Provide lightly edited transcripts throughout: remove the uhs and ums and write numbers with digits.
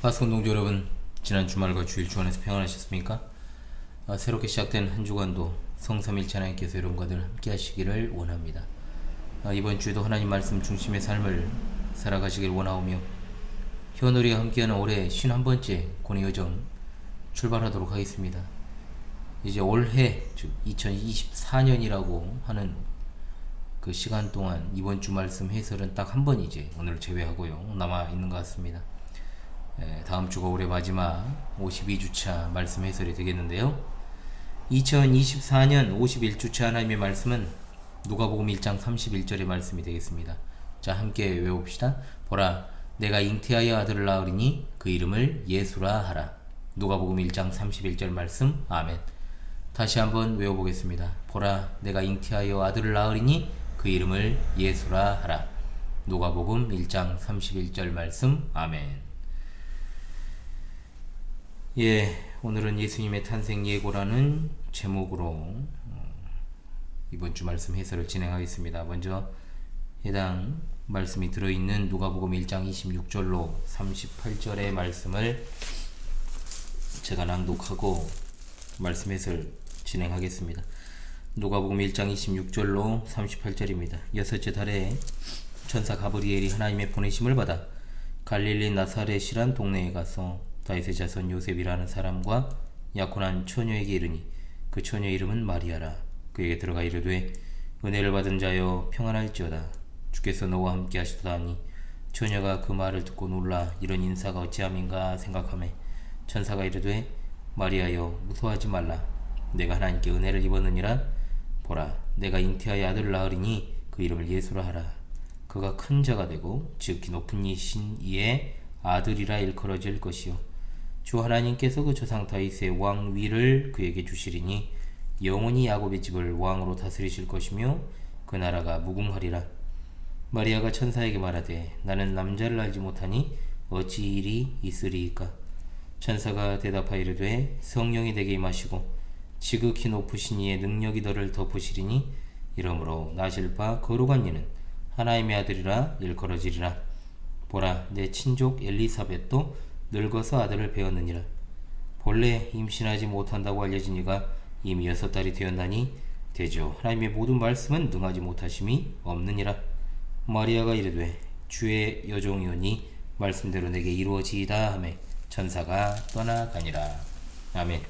파스콘 동지 여러분, 지난 주말과 주일 주안에서 평안하셨습니까? 새롭게 시작된 한 주간도 성삼일체 하나님께서 여러분과 늘 함께 하시기를 원합니다. 이번 주에도 하나님 말씀 중심의 삶을 살아가시길 원하오며, 현우리와 함께하는 올해 51번째 고뇌 여정 출발하도록 하겠습니다. 이제 올해 즉 2024년이라고 하는 그 시간 동안 이번 주 말씀 해설은 딱 한 번 이제 오늘 제외하고요 남아 있는 것 같습니다. 다음 주가 올해 마지막 52주차 말씀 해설이 되겠는데요. 2024년 51주차 하나님의 말씀은 누가복음 1장 31절의 말씀이 되겠습니다. 자, 함께 외워봅시다. 보라, 내가 잉태하여 아들을 낳으리니 그 이름을 예수라 하라. 누가복음 1장 31절 말씀. 아멘. 다시 한번 외워보겠습니다. 보라, 내가 잉태하여 아들을 낳으리니 그 이름을 예수라 하라. 누가복음 1장 31절 말씀. 아멘. 오늘은 예수님의 탄생 예고라는 제목으로 이번 주 말씀 해설을 진행하겠습니다. 먼저 해당 말씀이 들어있는 누가복음 1장 26절로 38절의 말씀을 제가 낭독하고 말씀 해설 진행하겠습니다. 누가복음 1장 26절로 38절입니다. 여섯째 달에 천사 가브리엘이 하나님의 보내심을 받아 갈릴리 나사렛이란 동네에 가서 다윗의 자손 요셉이라는 사람과 약혼한 처녀에게 이르니 그 처녀 이름은 마리아라. 그에게 들어가 이르되 은혜를 받은 자여 평안할지어다. 주께서 너와 함께 하시도다 하니 처녀가 그 말을 듣고 놀라 이런 인사가 어찌함인가 생각하매 천사가 이르되 마리아여 무서워하지 말라. 내가 하나님께 은혜를 입었느니라. 보라, 내가 잉태하여 아들을 낳으리니 그 이름을 예수라 하라. 그가 큰 자가 되고 지극히 높은 이신 이의 아들이라 일컬어질 것이요 주 하나님께서 그 조상 다윗의 왕위를 그에게 주시리니 영원히 야곱의 집을 왕으로 다스리실 것이며 그 나라가 무궁하리라. 마리아가 천사에게 말하되 나는 남자를 알지 못하니 어찌 일이 있으리이까. 천사가 대답하여 이르되 성령이 내게 임하시고 지극히 높으신 이의 능력이 너를 덮으시리니 이러므로 나실 바 거룩한 이는 하나님의 아들이라 일컬어지리라. 보라, 내 친족 엘리사벳도 늙어서 아들을 배었느니라. 본래 임신하지 못한다고 알려진 이가 이미 6달이 되었나니 대저 하나님의 모든 말씀은 능하지 못하심이 없느니라. 마리아가 이르되 주의 여종이오니 말씀대로 내게 이루어지이다 하매 천사가 떠나가니라. 아멘.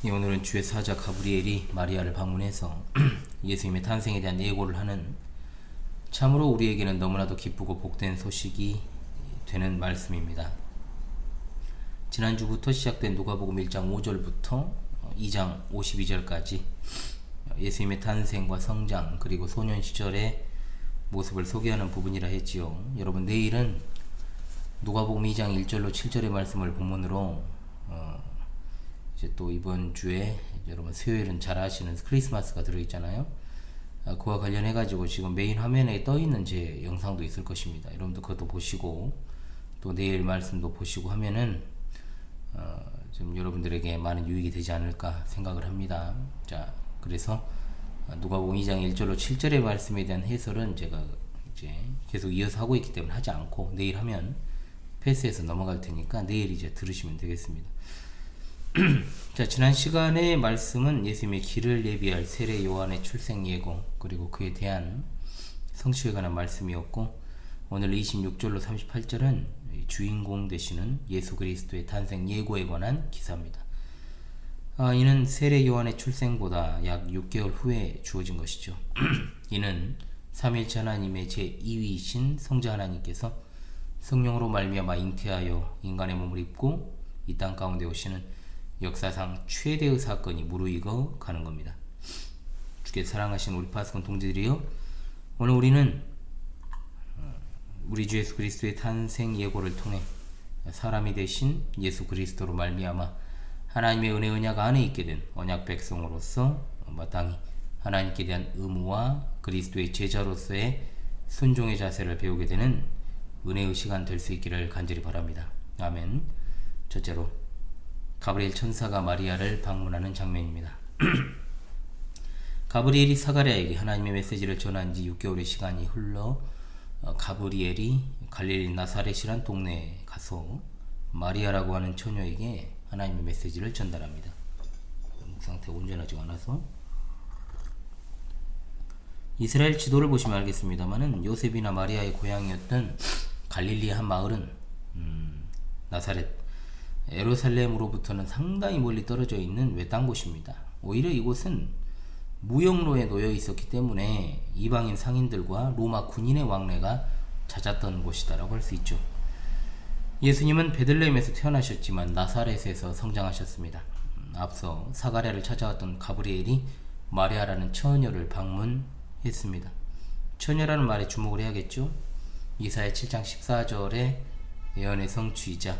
오늘은 주의 사자 가브리엘이 마리아를 방문해서 예수님의 탄생에 대한 예고를 하는 참으로 우리에게는 너무나도 기쁘고 복된 소식이 되는 말씀입니다. 지난주부터 시작된 누가복음 1장 5절부터 2장 52절까지 예수님의 탄생과 성장 그리고 소년 시절의 모습을 소개하는 부분이라 했지요. 여러분, 내일은 누가복음 2장 1절로 7절의 말씀을 본문으로 이제 또 이번 주에 여러분 수요일은 잘 아시는 크리스마스가 들어있잖아요. 그와 관련해 가지고 지금 메인 화면에 떠 있는 제 영상도 있을 것입니다. 여러분도 그것도 보시고 또 내일 말씀도 보시고 하면은 좀 여러분들에게 많은 유익이 되지 않을까 생각을 합니다. 자, 그래서 누가복음 2장 1절로 7절의 말씀에 대한 해설은 제가 이제 계속 이어서 하고 있기 때문에 하지 않고 내일 하면 패스해서 넘어갈 테니까 내일 이제 들으시면 되겠습니다. 자, 지난 시간의 말씀은 예수님의 길을 예비할 세례 요한의 출생 예고 그리고 그에 대한 성취에 관한 말씀이었고, 오늘 26절로 38절은 주인공 되시는 예수 그리스도의 탄생 예고에 관한 기사입니다. 이는 세례 요한의 출생보다 약 6개월 후에 주어진 것이죠. 이는 삼위일체 하나님의 제2위이신 성자 하나님께서 성령으로 말미암아 잉태하여 인간의 몸을 입고 이 땅 가운데 오시는 역사상 최대의 사건이 무르익어 가는 겁니다. 주께 사랑하신 우리 파스콘 동지들이요, 오늘 우리는 우리 주 예수 그리스도의 탄생 예고를 통해 사람이 되신 예수 그리스도로 말미암아 하나님의 은혜 언약 안에 있게 된 언약 백성으로서 마땅히 하나님께 대한 의무와 그리스도의 제자로서의 순종의 자세를 배우게 되는 은혜의 시간 될 수 있기를 간절히 바랍니다. 아멘. 첫째로 가브리엘 천사가 마리아를 방문하는 장면입니다. 가브리엘이 사가랴에게 하나님의 메시지를 전한 지 6개월의 시간이 흘러 가브리엘이 갈릴리 나사렛이란 동네에 가서 마리아라고 하는 처녀에게 하나님의 메시지를 전달합니다. 상태가 온전하지 않아서 이스라엘 지도를 보시면 알겠습니다만은 요셉이나 마리아의 고향이었던 갈릴리의 한 마을은 나사렛, 예루살렘으로부터는 상당히 멀리 떨어져 있는 외딴 곳입니다. 오히려 이곳은 무역로에 놓여 있었기 때문에 이방인 상인들과 로마 군인의 왕래가 잦았던 곳이다라고 할 수 있죠. 예수님은 베들레헴에서 태어나셨지만 나사렛에서 성장하셨습니다. 앞서 사가랴를 찾아왔던 가브리엘이 마리아라는 처녀를 방문했습니다. 처녀라는 말에 주목을 해야겠죠. 이사야 7장 14절의 예언의 성취이자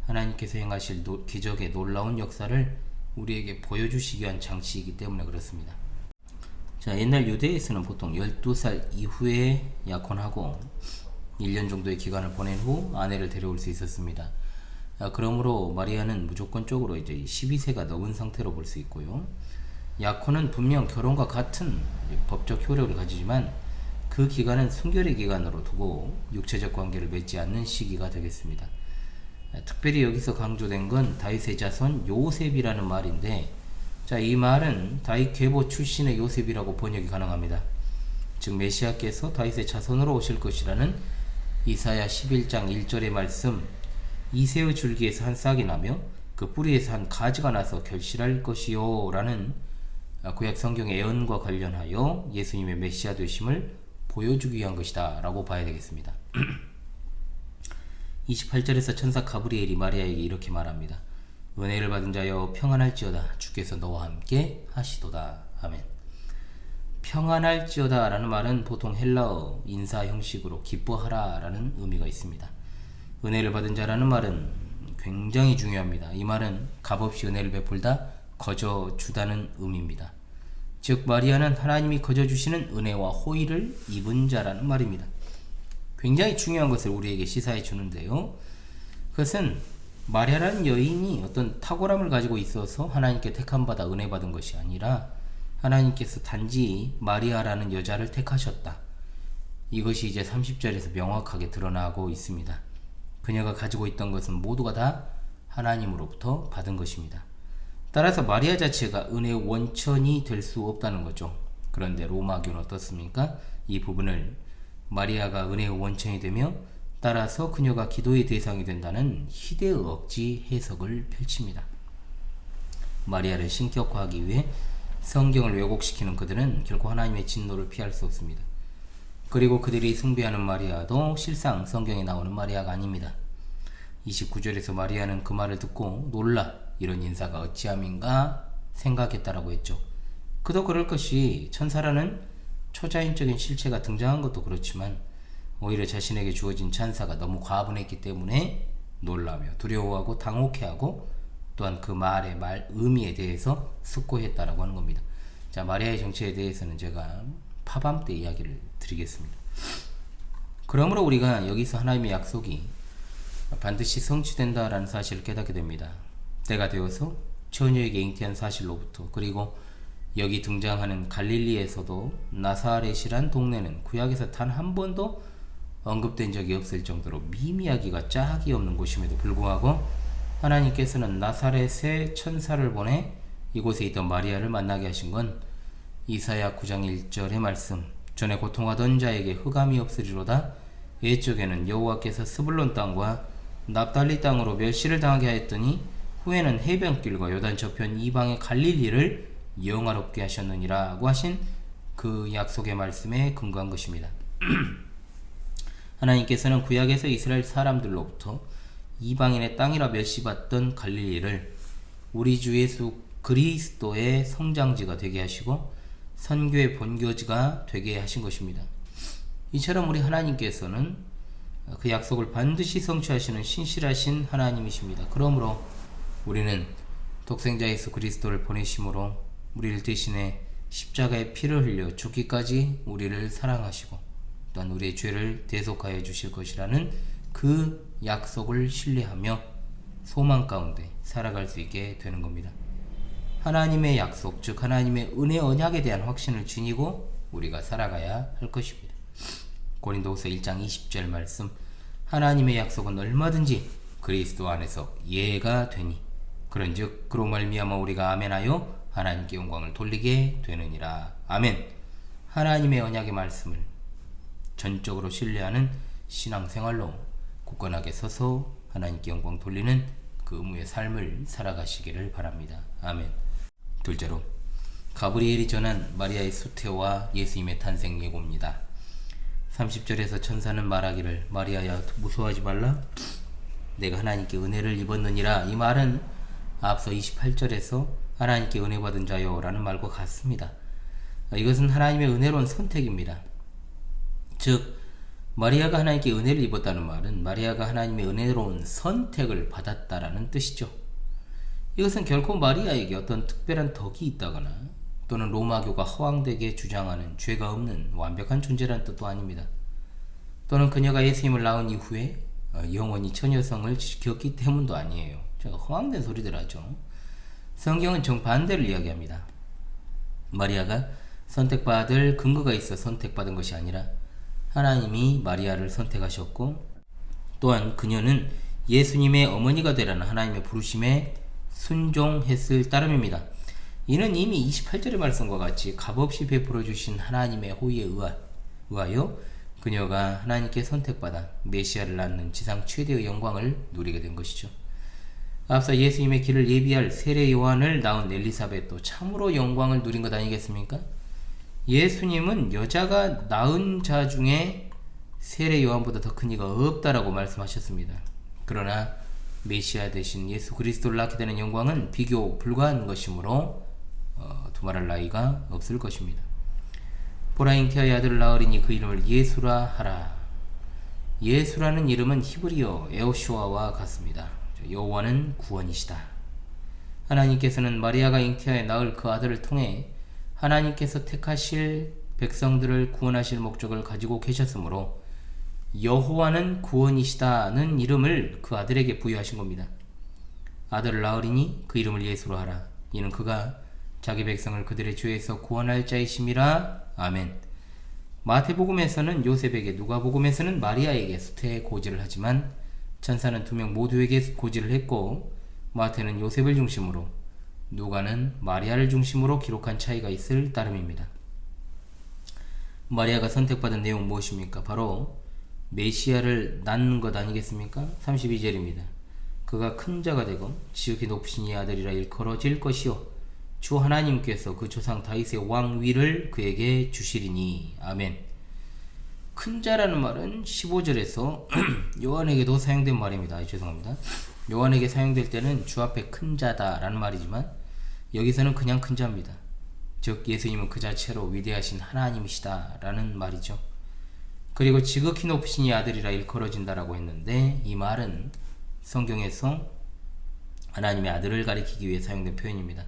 하나님께서 행하실 기적의 놀라운 역사를 우리에게 보여주시기 위한 장치이기 때문에 그렇습니다. 자, 옛날 유대에서는 보통 12살 이후에 약혼하고 1년 정도의 기간을 보낸 후 아내를 데려올 수 있었습니다. 그러므로 마리아는 무조건적으로 이제 12세가 넘은 상태로 볼 수 있고요. 약혼은 분명 결혼과 같은 법적 효력을 가지지만 그 기간은 순결의 기간으로 두고 육체적 관계를 맺지 않는 시기가 되겠습니다. 특별히 여기서 강조된 건 다윗의 자손 요셉이라는 말인데, 자, 이 말은 다윗 계보 출신의 요셉이라고 번역이 가능합니다. 즉 메시아께서 다윗의 자손으로 오실 것이라는 이사야 11장 1절의 말씀, 이새의 줄기에서 한 싹이 나며 그 뿌리에서 한 가지가 나서 결실할 것이요 라는 구약 성경의 예언과 관련하여 예수님의 메시아 되심을 보여주기 위한 것이다 라고 봐야 되겠습니다. 28절에서 천사 가브리엘이 마리아에게 이렇게 말합니다. 은혜를 받은 자여 평안할지어다, 주께서 너와 함께 하시도다. 아멘. 평안할지어다 라는 말은 보통 헬라어 인사 형식으로 기뻐하라 라는 의미가 있습니다. 은혜를 받은 자라는 말은 굉장히 중요합니다. 이 말은 값없이 은혜를 베풀다, 거저 주다는 의미입니다. 즉 마리아는 하나님이 거저 주시는 은혜와 호의를 입은 자라는 말입니다. 굉장히 중요한 것을 우리에게 시사해 주는데요. 그것은 마리아라는 여인이 어떤 탁월함을 가지고 있어서 하나님께 택함받아 은혜 받은 것이 아니라 하나님께서 단지 마리아라는 여자를 택하셨다. 이것이 이제 30절에서 명확하게 드러나고 있습니다. 그녀가 가지고 있던 것은 모두가 다 하나님으로부터 받은 것입니다. 따라서 마리아 자체가 은혜의 원천이 될 수 없다는 거죠. 그런데 로마교는 어떻습니까? 이 부분을 마리아가 은혜의 원천이 되며 따라서 그녀가 기도의 대상이 된다는 희대의 억지 해석을 펼칩니다. 마리아를 신격화하기 위해 성경을 왜곡시키는 그들은 결코 하나님의 진노를 피할 수 없습니다. 그리고 그들이 숭배하는 마리아도 실상 성경에 나오는 마리아가 아닙니다. 29절에서 마리아는 그 말을 듣고 놀라 이런 인사가 어찌함인가 생각했다라고 했죠. 그도 그럴 것이 천사라는 초자연적인 실체가 등장한 것도 그렇지만 오히려 자신에게 주어진 찬사가 너무 과분했기 때문에 놀라며 두려워하고 당혹해하고 또한 그 말의 의미에 대해서 숙고했다라고 하는 겁니다. 자, 마리아의 정체에 대해서는 제가 파밤 때 이야기를 드리겠습니다. 그러므로 우리가 여기서 하나님의 약속이 반드시 성취된다라는 사실을 깨닫게 됩니다. 때가 되어서 처녀에게 잉태한 사실로부터, 그리고 여기 등장하는 갈릴리에서도 나사렛이란 동네는 구약에서 단 한 번도 언급된 적이 없을 정도로 미미하기가 짝이 없는 곳임에도 불구하고 하나님께서는 나사렛에 천사를 보내 이곳에 있던 마리아를 만나게 하신 건 이사야 9장 1절의 말씀, 전에 고통하던 자에게 흑암이 없으리로다. 옛적에는 여호와께서 스불론 땅과 납달리 땅으로 멸시를 당하게 하였더니 후에는 해변길과 요단 저편 이방의 갈릴리를 영화롭게 하셨느니라고 하신 그 약속의 말씀에 근거한 것입니다. 하나님께서는 구약에서 이스라엘 사람들로부터 이방인의 땅이라 멸시받던 갈릴리를 우리 주 예수 그리스도의 성장지가 되게 하시고 선교의 본교지가 되게 하신 것입니다. 이처럼 우리 하나님께서는 그 약속을 반드시 성취하시는 신실하신 하나님이십니다. 그러므로 우리는 독생자 예수 그리스도를 보내심으로 우리를 대신해 십자가의 피를 흘려 죽기까지 우리를 사랑하시고 또한 우리의 죄를 대속하여 주실 것이라는 그 약속을 신뢰하며 소망 가운데 살아갈 수 있게 되는 겁니다. 하나님의 약속, 즉 하나님의 은혜 언약에 대한 확신을 지니고 우리가 살아가야 할 것입니다. 고린도후서 1장 20절 말씀, 하나님의 약속은 얼마든지 그리스도 안에서 예가 되니 그런즉 그로 말미암아 우리가 아멘하여 하나님께 영광을 돌리게 되느니라. 아멘. 하나님의 언약의 말씀을 전적으로 신뢰하는 신앙생활로 굳건하게 서서 하나님께 영광 돌리는 그 의무의 삶을 살아가시기를 바랍니다. 아멘. 둘째로, 가브리엘이 전한 마리아의 수태와 예수님의 탄생 예고입니다. 30절에서 천사는 말하기를, 마리아야 무서워하지 말라, 내가 하나님께 은혜를 입었느니라. 이 말은 앞서 28절에서 하나님께 은혜 받은 자요 라는 말과 같습니다. 이것은 하나님의 은혜로운 선택입니다. 즉 마리아가 하나님께 은혜를 입었다는 말은 마리아가 하나님의 은혜로운 선택을 받았다라는 뜻이죠. 이것은 결코 마리아에게 어떤 특별한 덕이 있다거나 또는 로마교가 허황되게 주장하는 죄가 없는 완벽한 존재라는 뜻도 아닙니다. 또는 그녀가 예수님을 낳은 이후에 영원히 처녀성을 지켰기 때문도 아니에요. 제가 허황된 소리들 하죠. 성경은 정반대를 이야기합니다. 마리아가 선택받을 근거가 있어 선택받은 것이 아니라 하나님이 마리아를 선택하셨고, 또한 그녀는 예수님의 어머니가 되라는 하나님의 부르심에 순종했을 따름입니다. 이는 이미 28절의 말씀과 같이 값없이 베풀어 주신 하나님의 호의에 의하여 그녀가 하나님께 선택받아 메시아를 낳는 지상 최대의 영광을 누리게 된 것이죠. 앞서 예수님의 길을 예비할 세례 요한을 낳은 엘리사벳도 참으로 영광을 누린 것 아니겠습니까? 예수님은 여자가 낳은 자 중에 세례 요한보다 더 큰 이가 없다라고 말씀하셨습니다. 그러나 메시아 대신 예수 그리스도를 낳게 되는 영광은 비교 불가한 것이므로 두말할 나위가 없을 것입니다. 보라, 잉태하여 아들을 낳으리니 그 이름을 예수라 하라. 예수라는 이름은 히브리어 에호슈아와 같습니다. 여호와는 구원이시다. 하나님께서는 마리아가 잉태하여 낳을 그 아들을 통해 하나님께서 택하실 백성들을 구원하실 목적을 가지고 계셨으므로 여호와는 구원이시다는 이름을 그 아들에게 부여하신 겁니다. 아들을 낳으리니 그 이름을 예수로 하라. 이는 그가 자기 백성을 그들의 죄에서 구원할 자이심이라. 아멘. 마태복음에서는 요셉에게, 누가복음에서는 마리아에게 수태 고지를 하지만 천사는 두 명 모두에게 고지를 했고, 마태는 요셉을 중심으로, 누가는 마리아를 중심으로 기록한 차이가 있을 따름입니다. 마리아가 선택받은 내용 무엇입니까? 바로 메시아를 낳는 것 아니겠습니까? 32절입니다. 그가 큰 자가 되고 지극히 높으신 이 아들이라 일컬어질 것이요 주 하나님께서 그 조상 다윗의 왕위를 그에게 주시리니. 아멘. 큰 자라는 말은 15절에서 요한에게도 사용된 말입니다. 죄송합니다. 요한에게 사용될 때는 주 앞에 큰 자다 라는 말이지만 여기서는 그냥 큰 자입니다. 즉 예수님은 그 자체로 위대하신 하나님이시다 라는 말이죠. 그리고 지극히 높으신 이 아들이라 일컬어진다라고 했는데, 이 말은 성경에서 하나님의 아들을 가리키기 위해 사용된 표현입니다.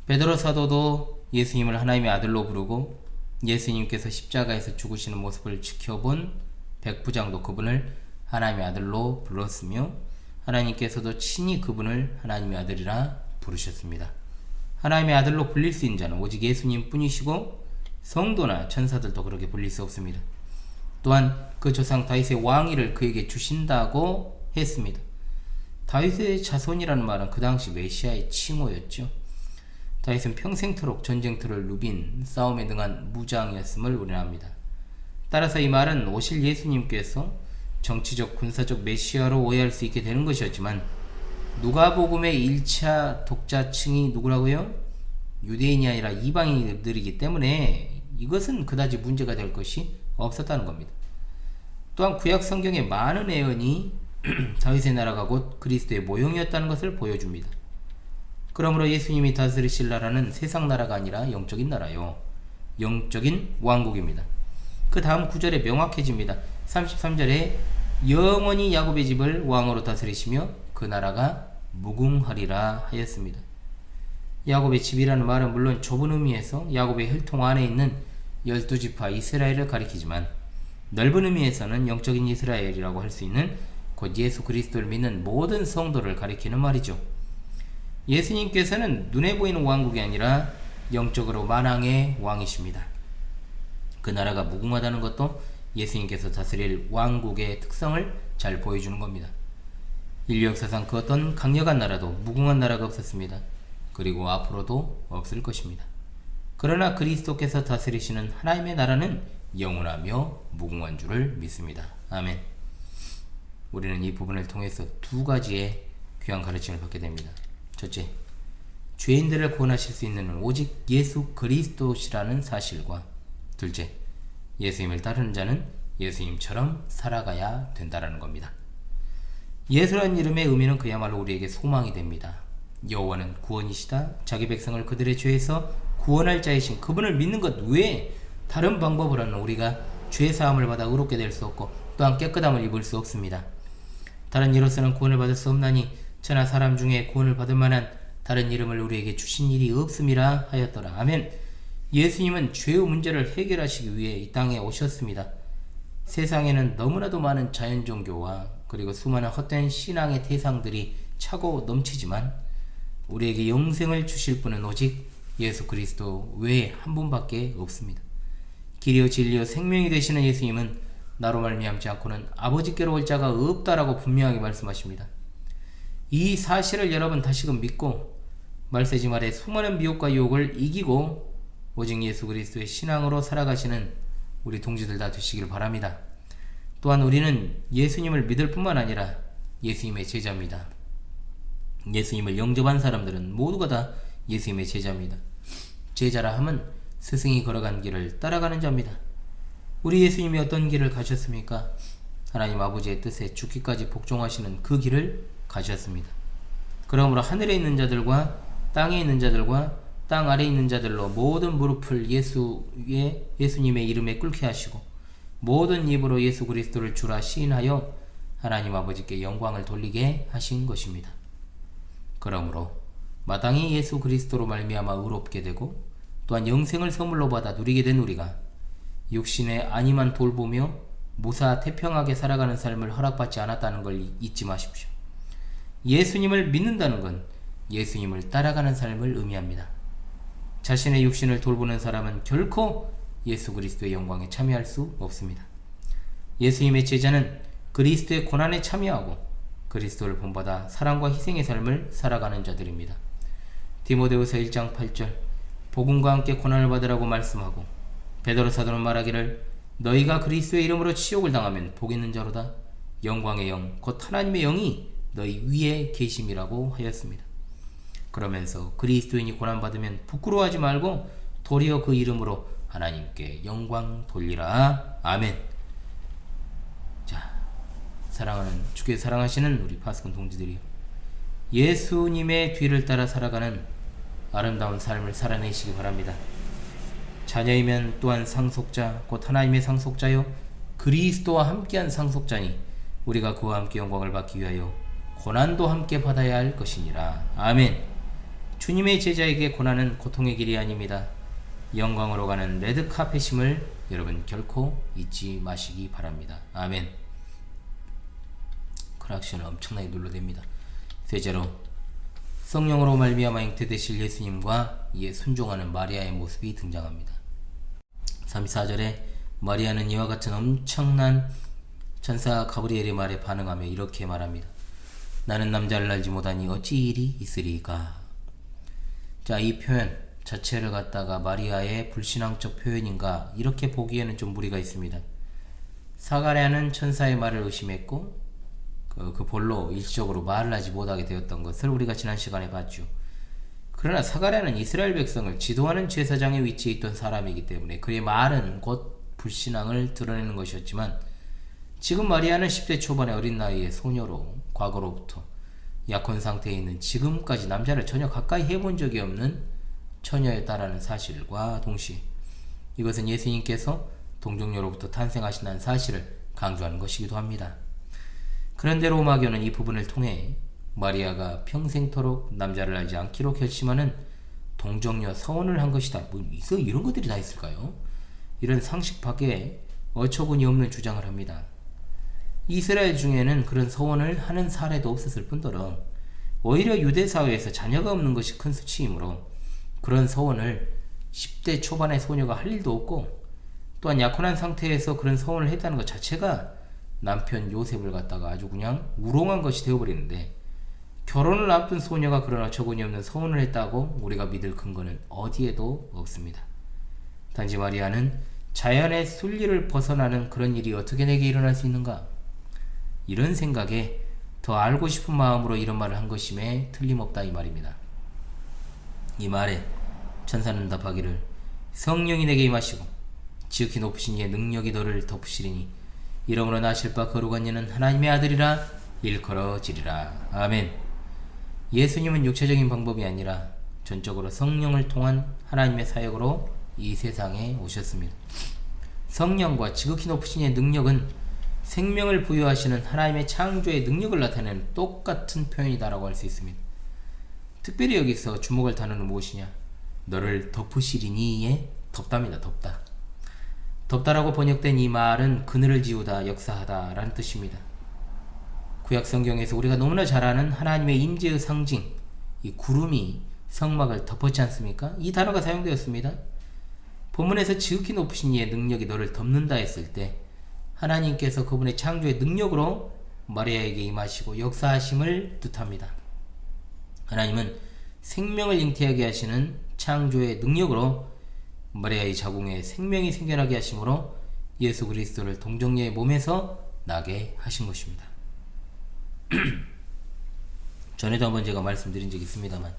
베드로 사도도 예수님을 하나님의 아들로 부르고, 예수님께서 십자가에서 죽으시는 모습을 지켜본 백부장도 그분을 하나님의 아들로 불렀으며, 하나님께서도 친히 그분을 하나님의 아들이라 부르셨습니다. 하나님의 아들로 불릴 수 있는 자는 오직 예수님 뿐이시고 성도나 천사들도 그렇게 불릴 수 없습니다. 또한 그 조상 다윗의 왕위를 그에게 주신다고 했습니다. 다윗의 자손이라는 말은 그 당시 메시아의 칭호였죠. 다윗은 평생토록 전쟁터를 누빈 싸움에 능한 무장이었음을 우리는 압니다. 따라서 이 말은 오실 예수님께서 정치적 군사적 메시아로 오해할 수 있게 되는 것이었지만, 누가복음의 1차 독자층이 누구라고요? 유대인이 아니라 이방인들이기 때문에 이것은 그다지 문제가 될 것이 없었다는 겁니다. 또한 구약 성경의 많은 예언이 다윗의 나라가 곧 그리스도의 모형이었다는 것을 보여줍니다. 그러므로 예수님이 다스리실 나라는 세상 나라가 아니라 영적인 나라요, 영적인 왕국입니다. 그 다음 구절에 명확해집니다. 33절에 영원히 야곱의 집을 왕으로 다스리시며 그 나라가 무궁하리라 하였습니다. 야곱의 집이라는 말은 물론 좁은 의미에서 야곱의 혈통 안에 있는 12지파 이스라엘을 가리키지만, 넓은 의미에서는 영적인 이스라엘이라고 할 수 있는 곧 예수 그리스도를 믿는 모든 성도를 가리키는 말이죠. 예수님께서는 눈에 보이는 왕국이 아니라 영적으로 만왕의 왕이십니다. 그 나라가 무궁하다는 것도 예수님께서 다스릴 왕국의 특성을 잘 보여주는 겁니다. 인류 역사상 그 어떤 강력한 나라도 무궁한 나라가 없었습니다. 그리고 앞으로도 없을 것입니다. 그러나 그리스도께서 다스리시는 하나님의 나라는 영원하며 무궁한 줄을 믿습니다. 아멘. 우리는 이 부분을 통해서 두 가지의 귀한 가르침을 받게 됩니다. 첫째, 죄인들을 구원하실 수 있는 오직 예수 그리스도시라는 사실과, 둘째, 예수님을 따르는 자는 예수님처럼 살아가야 된다는 겁니다. 예수라는 이름의 의미는 그야말로 우리에게 소망이 됩니다. 여호와는 구원이시다. 자기 백성을 그들의 죄에서 구원할 자이신 그분을 믿는 것 외에 다른 방법으로는 우리가 죄 사함을 받아 의롭게 될 수 없고 또한 깨끗함을 입을 수 없습니다. 다른 이로서는 구원을 받을 수 없나니 천하 사람 중에 구원을 받을 만한 다른 이름을 우리에게 주신 일이 없음이라 하였더라. 아멘. 예수님은 죄의 문제를 해결하시기 위해 이 땅에 오셨습니다. 세상에는 너무나도 많은 자연종교와 그리고 수많은 헛된 신앙의 대상들이 차고 넘치지만 우리에게 영생을 주실 분은 오직 예수 그리스도 외에 한 분밖에 없습니다. 길이요 진리요 생명이 되시는 예수님은 나로 말미암지 않고는 아버지께로 올 자가 없다라고 분명하게 말씀하십니다. 이 사실을 여러분 다시금 믿고 말세지 말에 수많은 미혹과 유혹을 이기고 오직 예수 그리스도의 신앙으로 살아가시는 우리 동지들 다 되시길 바랍니다. 또한 우리는 예수님을 믿을 뿐만 아니라 예수님의 제자입니다. 예수님을 영접한 사람들은 모두가 다 예수님의 제자입니다. 제자라 함은 스승이 걸어간 길을 따라가는 자입니다. 우리 예수님이 어떤 길을 가셨습니까? 하나님 아버지의 뜻에 죽기까지 복종하시는 그 길을 가셨습니다. 그러므로 하늘에 있는 자들과 땅에 있는 자들과 땅 아래에 있는 자들로 모든 무릎을 예수님의 이름에 꿇게 하시고 모든 입으로 예수 그리스도를 주라 시인하여 하나님 아버지께 영광을 돌리게 하신 것입니다. 그러므로 마땅히 예수 그리스도로 말미암아 의롭게 되고 또한 영생을 선물로 받아 누리게 된 우리가 육신의 안위만 돌보며 무사 태평하게 살아가는 삶을 허락받지 않았다는 걸 잊지 마십시오. 예수님을 믿는다는 건 예수님을 따라가는 삶을 의미합니다. 자신의 육신을 돌보는 사람은 결코 예수 그리스도의 영광에 참여할 수 없습니다. 예수님의 제자는 그리스도의 고난에 참여하고 그리스도를 본받아 사랑과 희생의 삶을 살아가는 자들입니다. 디모데후서 1장 8절 복음과 함께 고난을 받으라고 말씀하고 베드로 사도는 말하기를 너희가 그리스도의 이름으로 치욕을 당하면 복 있는 자로다. 영광의 영 곧 하나님의 영이 너희 위에 계심이라고 하였습니다. 그러면서 그리스도인이 고난받으면 부끄러워하지 말고 도리어 그 이름으로 하나님께 영광 돌리라. 아멘. 자, 사랑하는 주께 사랑하시는 우리 파수꾼 동지들이요, 예수님의 뒤를 따라 살아가는 아름다운 삶을 살아내시기 바랍니다. 자녀이면 또한 상속자 곧 하나님의 상속자요 그리스도와 함께한 상속자니 우리가 그와 함께 영광을 받기 위하여 고난도 함께 받아야 할 것이니라. 아멘. 주님의 제자에게 고난은 고통의 길이 아닙니다. 영광으로 가는 레드카펫임을 여러분 결코 잊지 마시기 바랍니다. 아멘. 크락션을 엄청나게 눌러댑니다. 셋째로 성령으로 말미암아 잉태되실 예수님과 이에 순종하는 마리아의 모습이 등장합니다. 34절에 마리아는 이와 같은 엄청난 천사 가브리엘의 말에 반응하며 이렇게 말합니다. 나는 남자를 알지 못하니 어찌 일이 있으리까. 자, 이 표현 자체를 갖다가 마리아의 불신앙적 표현인가 이렇게 보기에는 좀 무리가 있습니다. 사가랴는 천사의 말을 의심했고 그 볼로 일시적으로 말을 하지 못하게 되었던 것을 우리가 지난 시간에 봤죠. 그러나 사가랴는 이스라엘 백성을 지도하는 제사장의 위치에 있던 사람이기 때문에 그의 말은 곧 불신앙을 드러내는 것이었지만 지금 마리아는 10대 초반의 어린 나이의 소녀로 과거로부터 약혼 상태에 있는 지금까지 남자를 전혀 가까이 해본 적이 없는 처녀였다라는 사실과 동시에 이것은 예수님께서 동정녀로부터 탄생하신다는 사실을 강조하는 것이기도 합니다. 그런데 로마교는 이 부분을 통해 마리아가 평생토록 남자를 알지 않기로 결심하는 동정녀 서원을 한 것이다. 뭐 이런 것들이 다 있을까요? 이런 상식 밖에 어처구니 없는 주장을 합니다. 이스라엘 중에는 그런 서원을 하는 사례도 없었을 뿐더러 오히려 유대 사회에서 자녀가 없는 것이 큰 수치이므로 그런 서원을 10대 초반의 소녀가 할 일도 없고 또한 약혼한 상태에서 그런 서원을 했다는 것 자체가 남편 요셉을 갖다가 아주 그냥 우롱한 것이 되어버리는데, 결혼을 앞둔 소녀가 그런 어처구니 없는 서원을 했다고 우리가 믿을 근거는 어디에도 없습니다. 단지 마리아는 자연의 순리를 벗어나는 그런 일이 어떻게 내게 일어날 수 있는가? 이런 생각에 더 알고 싶은 마음으로 이런 말을 한 것임에 틀림없다 이 말입니다. 이 말에 천사는 답하기를 성령이 내게 임하시고 지극히 높으신 이의 능력이 너를 덮으시리니 이러므로 나실 바 거룩한 이는 하나님의 아들이라 일컬어지리라. 아멘. 예수님은 육체적인 방법이 아니라 전적으로 성령을 통한 하나님의 사역으로 이 세상에 오셨습니다. 성령과 지극히 높으신 이의 능력은 생명을 부여하시는 하나님의 창조의 능력을 나타내는 똑같은 표현이다라고 할 수 있습니다. 특별히 여기서 주목할 단어는 무엇이냐? 너를 덮으시리니에 덮답니다. 덮다. 덮다라고 번역된 이 말은 그늘을 지우다, 역사하다 라는 뜻입니다. 구약 성경에서 우리가 너무나 잘 아는 하나님의 임재의 상징, 이 구름이 성막을 덮었지 않습니까? 이 단어가 사용되었습니다. 본문에서 지극히 높으신 이의 능력이 너를 덮는다 했을 때 하나님께서 그분의 창조의 능력으로 마리아에게 임하시고 역사하심을 뜻합니다. 하나님은 생명을 잉태하게 하시는 창조의 능력으로 마리아의 자궁에 생명이 생겨나게 하심으로 예수 그리스도를 동정녀의 몸에서 나게 하신 것입니다. 전에도 한번 제가 말씀드린 적이 있습니다만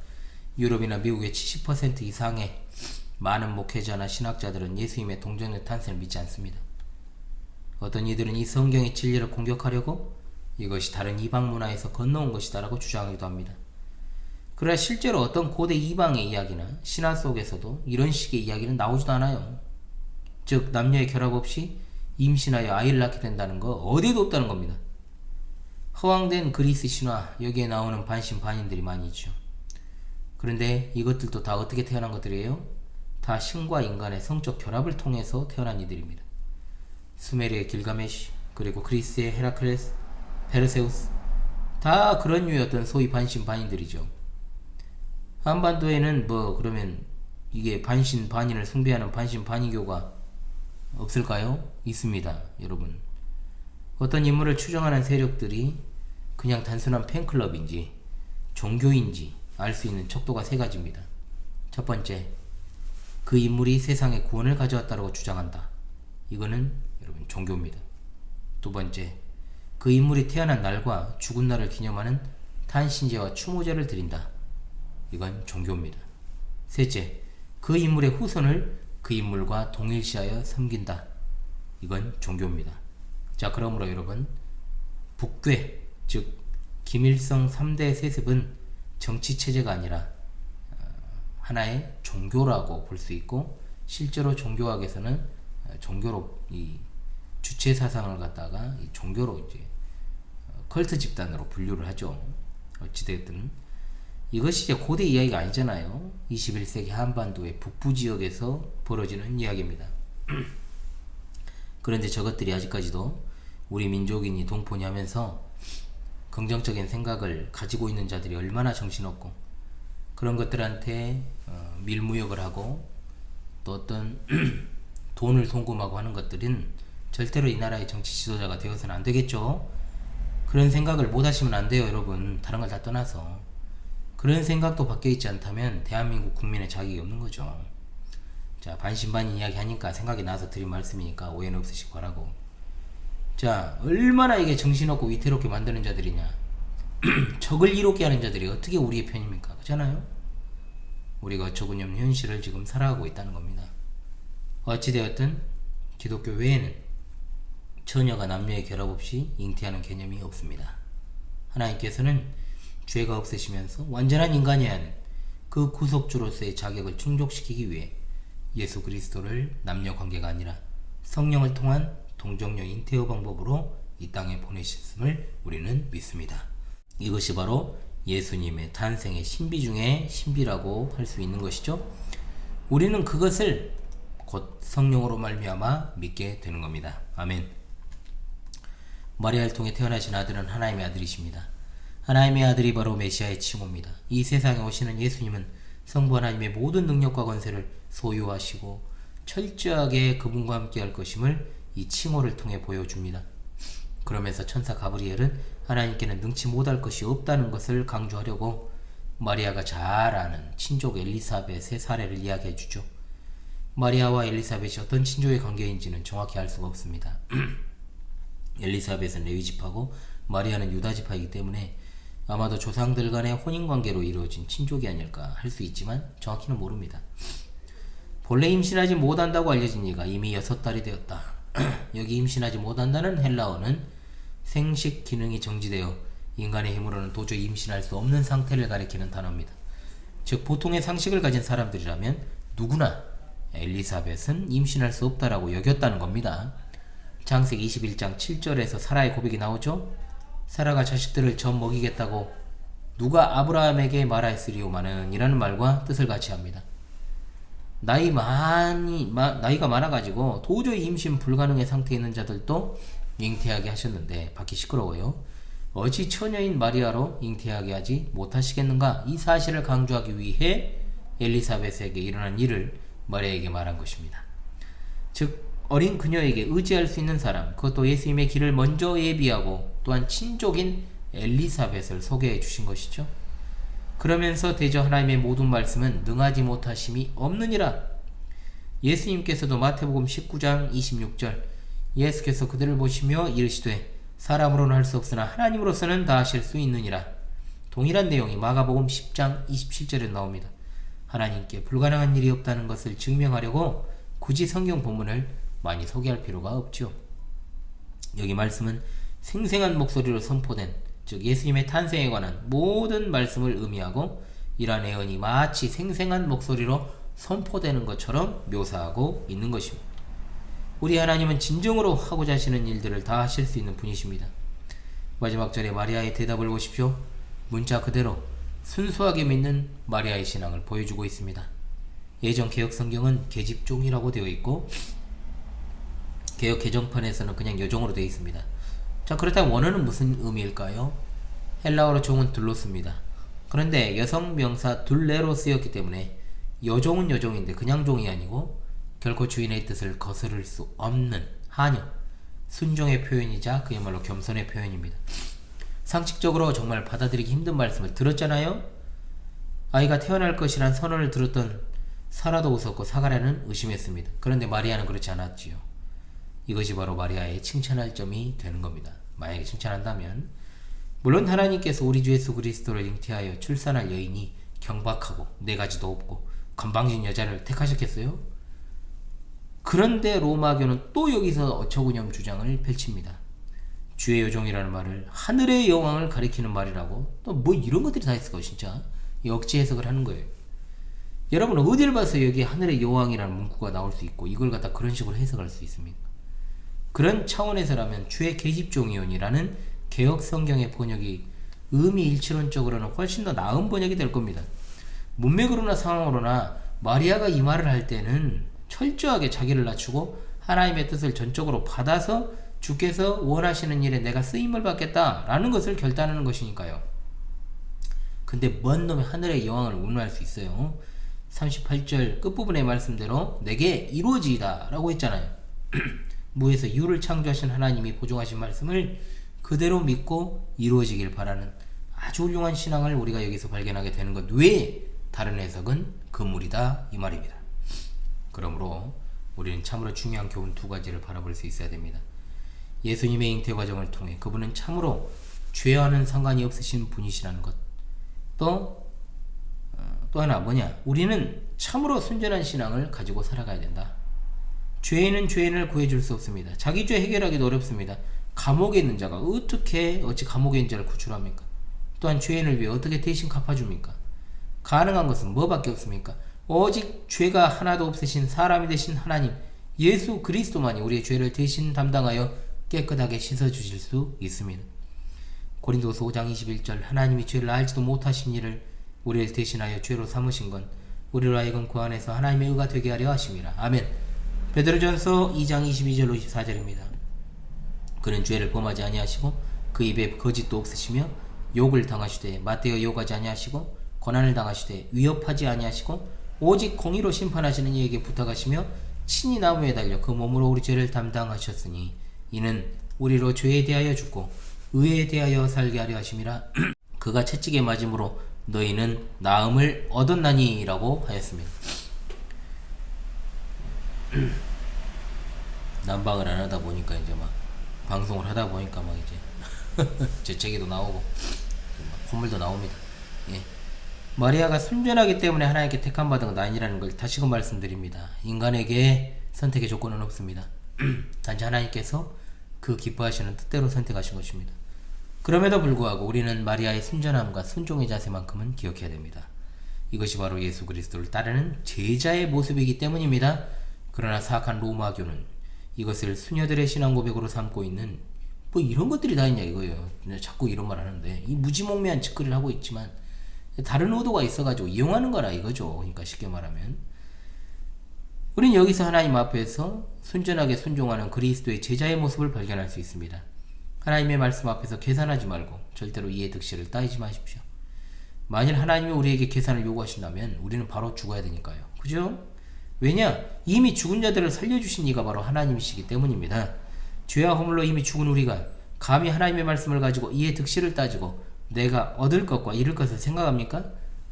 유럽이나 미국의 70% 이상의 많은 목회자나 신학자들은 예수님의 동정녀 탄생을 믿지 않습니다. 어떤 이들은 이 성경의 진리를 공격하려고 이것이 다른 이방 문화에서 건너온 것이다 라고 주장하기도 합니다. 그러나 실제로 어떤 고대 이방의 이야기나 신화 속에서도 이런 식의 이야기는 나오지도 않아요. 즉 남녀의 결합 없이 임신하여 아이를 낳게 된다는 거 어디에도 없다는 겁니다. 허황된 그리스 신화, 여기에 나오는 반신반인들이 많이 있죠. 그런데 이것들도 다 어떻게 태어난 것들이에요? 다 신과 인간의 성적 결합을 통해서 태어난 이들입니다. 수메르의 길가메시, 그리고 그리스의 헤라클레스, 페르세우스, 다 그런 류의 어떤 소위 반신반인들이죠. 한반도에는 그러면 이게 반신반인을 숭배하는 반신반인교가 없을까요? 있습니다, 여러분. 어떤 인물을 추종하는 세력들이 그냥 단순한 팬클럽인지 종교인지 알 수 있는 척도가 세 가지입니다. 첫 번째, 그 인물이 세상에 구원을 가져왔다고 주장한다. 이거는 여러분 종교입니다. 두 번째, 그 인물이 태어난 날과 죽은 날을 기념하는 탄신제와 추모제를 드린다. 이건 종교입니다. 셋째, 그 인물의 후손을 그 인물과 동일시하여 섬긴다. 이건 종교입니다. 자, 그러므로 여러분, 북괴, 즉 김일성 3대 세습은 정치체제가 아니라 하나의 종교라고 볼 수 있고, 실제로 종교학에서는 종교로 이 주체 사상을 갖다가 이 종교로 이제 컬트 집단으로 분류를 하죠. 어찌됐든 이것이 이제 고대 이야기가 아니잖아요. 21세기 한반도의 북부 지역에서 벌어지는 이야기입니다. 그런데 저것들이 아직까지도 우리 민족이니 동포니 하면서 긍정적인 생각을 가지고 있는 자들이 얼마나 정신없고 그런 것들한테 밀무역을 하고 또 어떤 돈을 송금하고 하는 것들은 절대로 이 나라의 정치 지도자가 되어서는 안 되겠죠. 그런 생각을 못 하시면 안 돼요, 여러분. 다른 걸 다 떠나서. 그런 생각도 바뀌어 있지 않다면 대한민국 국민의 자격이 없는 거죠. 자, 반신반인 이야기 하니까 생각이 나서 드린 말씀이니까 오해는 없으시기 바라고. 자, 얼마나 이게 정신없고 위태롭게 만드는 자들이냐. 적을 이롭게 하는 자들이 어떻게 우리의 편입니까? 그렇잖아요? 우리가 어처구니 없는 현실을 지금 살아가고 있다는 겁니다. 어찌되었든 기독교 외에는 처녀가 남녀의 결합 없이 잉태하는 개념이 없습니다. 하나님께서는 죄가 없으시면서 완전한 인간이어야 하는 그 구속주로서의 자격을 충족시키기 위해 예수 그리스도를 남녀 관계가 아니라 성령을 통한 동정녀 잉태의 방법으로 이 땅에 보내셨음을 우리는 믿습니다. 이것이 바로 예수님의 탄생의 신비 중에 신비라고 할 수 있는 것이죠. 우리는 그것을 곧 성령으로 말미암아 믿게 되는 겁니다. 아멘. 마리아를 통해 태어나신 아들은 하나님의 아들이십니다. 하나님의 아들이 바로 메시아의 칭호입니다. 이 세상에 오시는 예수님은 성부 하나님의 모든 능력과 권세를 소유하시고 철저하게 그분과 함께 할 것임을 이 칭호를 통해 보여줍니다. 그러면서 천사 가브리엘은 하나님께는 능치 못할 것이 없다는 것을 강조하려고 마리아가 잘 아는 친족 엘리사벳의 사례를 이야기해 주죠. 마리아와 엘리사벳이 어떤 친족의 관계인지는 정확히 알 수가 없습니다. 엘리사벳은 레위지파고 마리아는 유다지파이기 때문에 아마도 조상들 간의 혼인관계로 이루어진 친족이 아닐까 할 수 있지만 정확히는 모릅니다. 본래 임신하지 못한다고 알려진 이가 이미 6달이 되었다. 여기 임신하지 못한다는 헬라어는 생식 기능이 정지되어 인간의 힘으로는 도저히 임신할 수 없는 상태를 가리키는 단어입니다. 즉 보통의 상식을 가진 사람들이라면 누구나 엘리사벳은 임신할 수 없다라고 여겼다는 겁니다. 창세기 21장 7절에서 사라의 고백이 나오죠. 사라가 자식들을 전 먹이겠다고 누가 아브라함에게 말하였으리오마는 이라는 말과 뜻을 같이 합니다. 나이가 많아가지고 도저히 임신 불가능의 상태에 있는 자들도 잉태하게 하셨는데 받기 시끄러워요. 어찌 처녀인 마리아로 잉태하게 하지 못하시겠는가? 이 사실을 강조하기 위해 엘리사벳에게 일어난 일을 마리아에게 말한 것입니다. 즉 어린 그녀에게 의지할 수 있는 사람, 그것도 예수님의 길을 먼저 예비하고 또한 친족인 엘리사벳을 소개해 주신 것이죠. 그러면서 대저 하나님의 모든 말씀은 능하지 못하심이 없느니라. 예수님께서도 마태복음 19장 26절 예수께서 그들을 보시며 이르시되 사람으로는 할 수 없으나 하나님으로서는 다 하실 수 있느니라. 동일한 내용이 마가복음 10장 27절에 나옵니다. 하나님께 불가능한 일이 없다는 것을 증명하려고 굳이 성경 본문을 많이 소개할 필요가 없죠. 여기 말씀은 생생한 목소리로 선포된, 즉 예수님의 탄생에 관한 모든 말씀을 의미하고 이러한 예언이 마치 생생한 목소리로 선포되는 것처럼 묘사하고 있는 것입니다. 우리 하나님은 진정으로 하고자 하시는 일들을 다 하실 수 있는 분이십니다. 마지막 절에 마리아의 대답을 보십시오. 문자 그대로 순수하게 믿는 마리아의 신앙을 보여주고 있습니다. 예전 개혁 성경은 계집종이라고 되어 있고 개혁 개정판에서는 그냥 여종으로 되어 있습니다. 자, 그렇다면 원어는 무슨 의미일까요? 헬라어로 종은 둘로스입니다. 그런데 여성 명사 둘레로 쓰였기 때문에 여종은 여종인데 그냥 종이 아니고 결코 주인의 뜻을 거스를 수 없는 하녀, 순종의 표현이자 그야말로 겸손의 표현입니다. 상식적으로 정말 받아들이기 힘든 말씀을 들었잖아요. 아이가 태어날 것이란 선언을 들었던 사라도 웃었고 사가랴는 의심했습니다. 그런데 마리아는 그렇지 않았지요. 이것이 바로 마리아의 칭찬할 점이 되는 겁니다. 만약에 칭찬한다면, 물론 하나님께서 우리 주 예수 그리스도를 잉태하여 출산할 여인이 경박하고 네 가지도 없고 건방진 여자를 택하셨겠어요? 그런데 로마교는 또 여기서 어처구니없는 주장을 펼칩니다. 주의 여종이라는 말을 하늘의 여왕을 가리키는 말이라고, 또 뭐 이런 것들이 다 있을까요? 진짜 역지 해석을 하는 거예요. 여러분 어디를 봐서 여기 하늘의 여왕이라는 문구가 나올 수 있고 이걸 갖다 그런 식으로 해석할 수 있습니까? 그런 차원에서라면 주의 계집종이오니라는 개혁 성경의 번역이 의미 일치론적으로는 훨씬 더 나은 번역이 될 겁니다. 문맥으로나 상황으로나 마리아가 이 말을 할 때는 철저하게 자기를 낮추고 하나님의 뜻을 전적으로 받아서 주께서 원하시는 일에 내가 쓰임을 받겠다라는 것을 결단하는 것이니까요. 근데 먼 놈의 하늘의 여왕을 운운할 수 있어요. 38절 끝부분의 말씀대로 내게 이루어지이다 라고 했잖아요. 무에서 유를 창조하신 하나님이 보증하신 말씀을 그대로 믿고 이루어지길 바라는 아주 훌륭한 신앙을 우리가 여기서 발견하게 되는 것 외에 다른 해석은 금물이다 이 말입니다. 그러므로 우리는 참으로 중요한 교훈 두 가지를 바라볼 수 있어야 됩니다. 예수님의 잉태 과정을 통해 그분은 참으로 죄와는 상관이 없으신 분이시라는 것. 또 하나 뭐냐? 우리는 참으로 순전한 신앙을 가지고 살아가야 된다. 죄인은 죄인을 구해줄 수 없습니다. 자기 죄 해결하기도 어렵습니다. 감옥에 있는 자가 어찌 감옥에 있는 자를 구출합니까? 또한 죄인을 위해 어떻게 대신 갚아줍니까? 가능한 것은 뭐밖에 없습니까? 오직 죄가 하나도 없으신 사람이 되신 하나님 예수 그리스도만이 우리의 죄를 대신 담당하여 깨끗하게 씻어주실 수 있습니다. 고린도서 5장 21절 하나님이 죄를 알지도 못하신 이를 우리를 대신하여 죄로 삼으신 건 우리로 하여금 그 안에서 하나님의 의가 되게 하려 하심이라. 아멘. 베드로전서 2장 22절로 24절입니다. 그는 죄를 범하지 아니하시고 그 입에 거짓도 없으시며 욕을 당하시되 맞대어 욕하지 아니하시고 고난을 당하시되 위협하지 아니하시고 오직 공의로 심판하시는 이에게 부탁하시며 친히 나무에 달려 그 몸으로 우리 죄를 담당하셨으니 이는 우리로 죄에 대하여 죽고 의에 대하여 살게 하려 하심이라. 그가 채찍에 맞음으로 너희는 나음을 얻었나니 라고 하였습니다. 난방을 안 하다 보니까 이제 막 방송을 하다 보니까 막 이제 재채기도 나오고 막 콧물도 나옵니다. 예. 마리아가 순전하기 때문에 하나님께 택함 받은 건 아니라는 걸 다시금 말씀드립니다. 인간에게 선택의 조건은 없습니다. 단지 하나님께서 그 기뻐하시는 뜻대로 선택하신 것입니다. 그럼에도 불구하고 우리는 마리아의 순전함과 순종의 자세만큼은 기억해야 됩니다. 이것이 바로 예수 그리스도를 따르는 제자의 모습이기 때문입니다. 그러나 사악한 로마교는 이것을 수녀들의 신앙 고백으로 삼고 있는 뭐 이런 것들이 다 있냐 이거예요. 자꾸 이런 말 하는데 이 무지몽매한 짓거리를 하고 있지만 다른 의도가 있어가지고 이용하는 거라 이거죠. 그러니까 쉽게 말하면 우린 여기서 하나님 앞에서 순전하게 순종하는 그리스도의 제자의 모습을 발견할 수 있습니다. 하나님의 말씀 앞에서 계산하지 말고 절대로 이해 득실을 따지지 마십시오. 만일 하나님이 우리에게 계산을 요구하신다면 우리는 바로 죽어야 되니까요. 그죠? 왜냐? 이미 죽은 자들을 살려주신 이가 바로 하나님이시기 때문입니다. 죄와 허물로 이미 죽은 우리가 감히 하나님의 말씀을 가지고 이해 득실을 따지고 내가 얻을 것과 잃을 것을 생각합니까?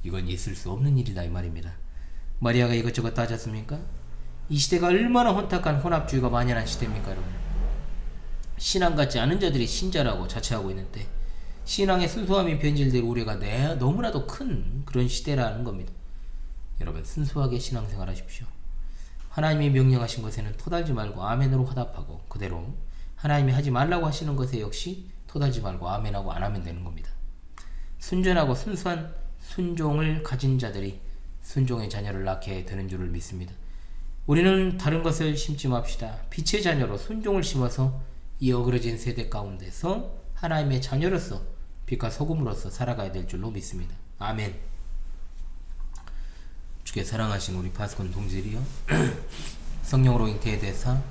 이건 있을 수 없는 일이다 이 말입니다. 마리아가 이것저것 따졌습니까? 이 시대가 얼마나 혼탁한 혼합주의가 만연한 시대입니까 여러분? 신앙 같지 않은 자들이 신자라고 자처하고 있는데 신앙의 순수함이 변질될 우려가 너무나도 큰 그런 시대라는 겁니다. 여러분 순수하게 신앙생활 하십시오. 하나님이 명령하신 것에는 토달지 말고 아멘으로 화답하고 그대로 하나님이 하지 말라고 하시는 것에 역시 토달지 말고 아멘하고 안 하면 되는 겁니다. 순전하고 순수한 순종을 가진 자들이 순종의 자녀를 낳게 되는 줄을 믿습니다. 우리는 다른 것을 심지 맙시다. 빛의 자녀로 순종을 심어서 이 어그러진 세대 가운데서 하나님의 자녀로서 빛과 소금으로서 살아가야 될 줄로 믿습니다. 아멘. 주께 사랑하신 우리 파스콘 동질이여 성령으로 잉태되사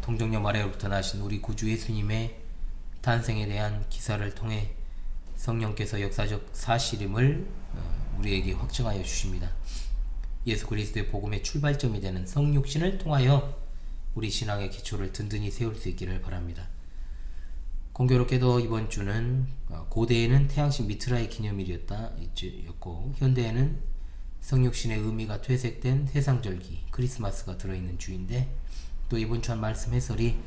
동정녀 마리아로부터 나신 우리 구주 예수님의 탄생에 대한 기사를 통해 성령께서 역사적 사실임을 우리에게 확증하여 주십니다. 예수 그리스도의 복음의 출발점이 되는 성육신을 통하여 우리 신앙의 기초를 든든히 세울 수 있기를 바랍니다. 공교롭게도 이번 주는 고대에는 태양신 미트라의 기념일이었고 현대에는 성육신의 의미가 퇴색된 세상절기 크리스마스가 들어있는 주인데 또 이번 주 한 말씀 해설이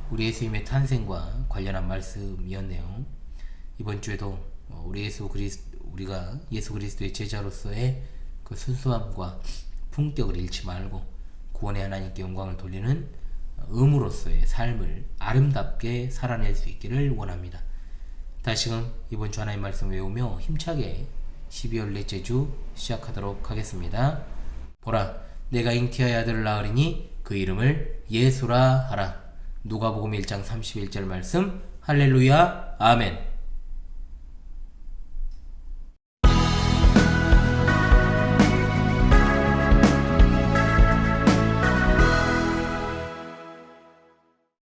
우리 예수님의 탄생과 관련한 말씀이었네요. 이번 주에도 우리가 예수 그리스도의 제자로서의 그 순수함과 품격을 잃지 말고 구원의 하나님께 영광을 돌리는 의무로서의 삶을 아름답게 살아낼 수 있기를 원합니다. 다시금 이번 주 하나님 말씀 외우며 힘차게 12월 넷째 주 시작하도록 하겠습니다. 보라, 내가 잉태하여 아들을 낳으리니 그 이름을 예수라 하라. 누가복음 1장 31절 말씀. 할렐루야, 아멘.